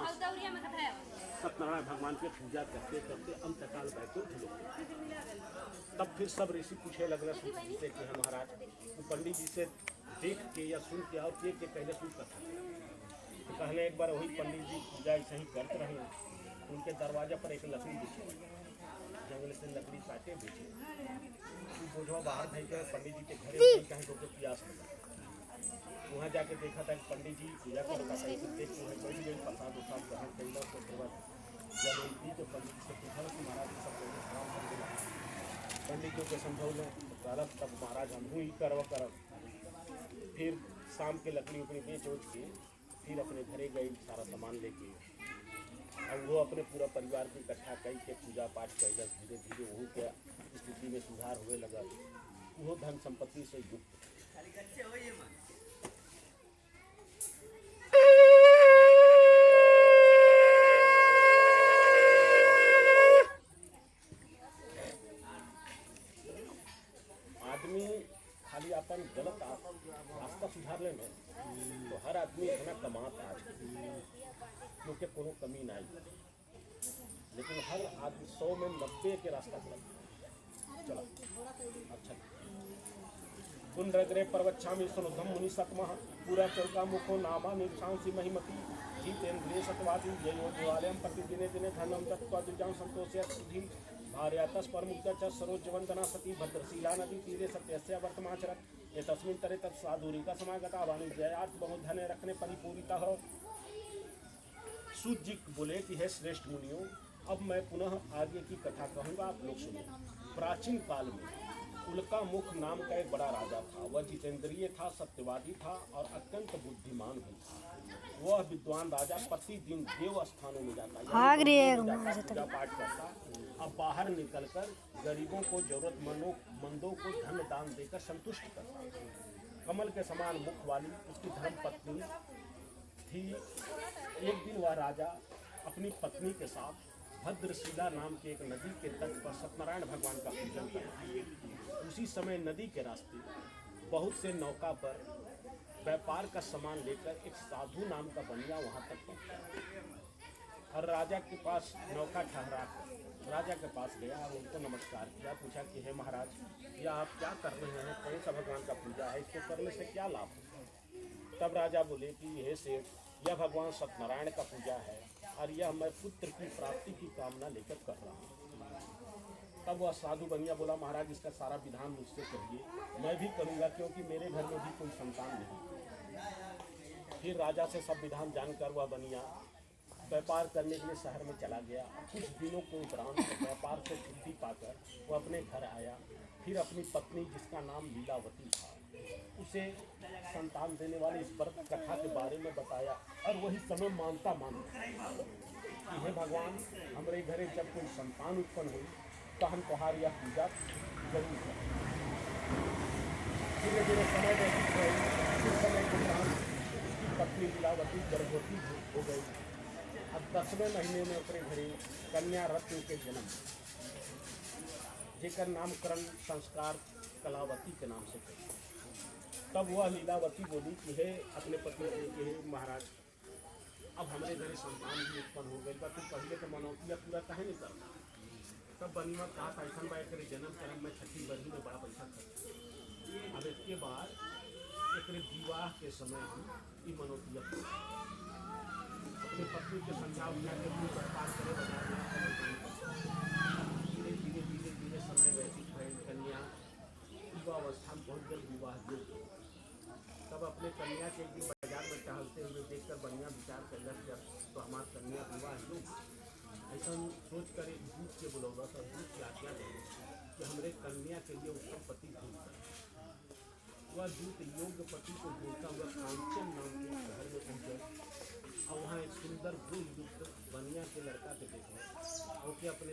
सत्यनारायण भगवान की पूजा करते करते अंतकाल बैकुंठ लोग। तब फिर सब ऋषि पूछे लगना से कि महाराज पंडित जी से देख के या सुन के और के पहले सुन कथा। तो कहने एक बार वही पंडित जी पूजा ऐसे ही करते रहे, उनके दरवाजे पर एक लकड़ी बिछी, जंगल से लकड़ी काटे बेचे। बोझवा बाहर भेज कर पंडित जी के घरे कहीं तो प्यास लगा। वहाँ जाके देखा था कि पंडित जी पूजा करता था, देख के कोई भी प्रसाद उसाद ग्रहण कैला। तो जब उनकी तो पंडित से पूछा कि महाराज सब पंडित जी के समझौले गलत, तब महाराज हम ही करव। फिर शाम के लकड़ी उकड़ी बेच उच के फिर अपने घरे गए सारा सामान लेके। अब वो अपने पूरा परिवार को इकट्ठा करके पूजा पाठ कैलस। धीरे धीरे वही के स्थिति में सुधार हुए लगा। वो धन संपत्ति से युक्त। आदमी खाली अपन गलत रास्ता सुधार ले में तो हर आदमी इतना कमाता आज क्योंकि कोनो कमी नहीं, लेकिन हर आदमी 100 में 90 के रास्ता चला। अच्छा कुंड्रग्रे पर्वच्छामी सुनुधम मुनि सतमः पूरा चौका मुखो नामा निशांसी महिमती जीतेन्द्रिय सतवादी जयो देवालयम प्रतिदिने दिने धनम तत्वा दुर्जाम संतोषे सुधी भार्या तस्पर मुक्त च सरोजवंदना सती भद्रशीला नदी तीरे सत्यस्य वर्तमाचरत ये तस्मिन् तरे तत् साधुरी का समागता वाणी जयात बहुत धन रखने परिपूरिता हो। सूत जी बोले कि हे श्रेष्ठ मुनियों, अब मैं पुनः आगे की कथा कहूँगा, आप लोग सुनिए। प्राचीन काल में उल्का मुख नाम का एक बड़ा राजा था। वह जितेंद्रिय था, सत्यवादी था और अत्यंत बुद्धिमान भी था। वह विद्वान राजा प्रतिदिन देव स्थानों में जाता, पूजा पाठ करता। अब बाहर निकलकर गरीबों को, जरूरतमंदों को धन दान देकर संतुष्ट करता। कमल के समान मुख वाली उसकी धर्म पत्नी थी। एक दिन वह राजा अपनी पत्नी के साथ भद्रशीला नाम की एक नदी के तट पर सत्यनारायण भगवान का पूजन करता। उसी समय नदी के रास्ते बहुत से नौका पर व्यापार का सामान लेकर एक साधु नाम का बनिया वहां तक पहुंचा और राजा के पास नौका ठहरा। राजा के पास गया और उनको नमस्कार किया, पूछा कि हे महाराज, यह आप क्या कर रहे हैं? कौन सा भगवान का पूजा है? इसको करने से क्या लाभ? तब राजा बोले कि हे सेठ, यह भगवान सत्यनारायण का पूजा है और यह मैं पुत्र की प्राप्ति की कामना लेकर कर रहा हूँ। तब वह साधु बनिया बोला, महाराज इसका सारा विधान मुझसे कहिए, मैं भी करूँगा क्योंकि मेरे घर में भी कोई संतान नहीं। फिर राजा से सब विधान जानकर वह बनिया व्यापार करने के लिए शहर में चला गया। कुछ दिनों के उपरांत व्यापार से छुट्टी पाकर वह अपने घर आया। फिर अपनी पत्नी, जिसका नाम लीलावती था, उसे संतान देने वाली इस व्रत कथा के बारे में बताया और वही समय मानता कि हे भगवान, हमारे घरे जब कोई संतान उत्पन्न हुई तो हम तुम्हारी यह पूजा जरूर करें। धीरे धीरे समय व्यतीत हुई। कुछ समय के उपरांत उसकी पत्नी लीलावती गर्भवती हो गई। अब 10वें महीने में अपने घरे कन्या रत्न के जन्म, जेकर नामकरण संस्कार कलावती के नाम से करें। तब वह लीलावती बोली कि हे अपने पति से कि हे महाराज, अब हमारे घरे संतान भी उत्पन्न हो गई, तू पहले तो मनौतिया पूरा कहे नहीं करता। तब बनिया कहा ऐसा बात करे जन्म कर्म में छठी बरही में बड़ा पैसा खर्च। अब इसके बाद एक विवाह के समय हम ये मनौतिया अपनी पत्नी के समझा उठा के पार करे बना दिया। धीरे धीरे धीरे धीरे समय व्यतीत भय, कन्या युवावस्था में बहुत जल्द विवाह योग्य। तब अपने कन्या के एक दिन बाजार में टहलते हुए देखकर बढ़िया विचार कर जब तो हमारी कन्या विवाह योग्य। ऐसा सोच कर एक दूत के बुलौला था, दूत की आज्ञा देंगे कि हमारे कन्या के लिए उत्तम पति ढूंढता। वह दूत योग्य पति को ढूंढता हुआ कांचन नाम के शहर में पहुंचा और वहाँ एक सुंदर गुण युक्त बनिया के लड़का के देखा और अपने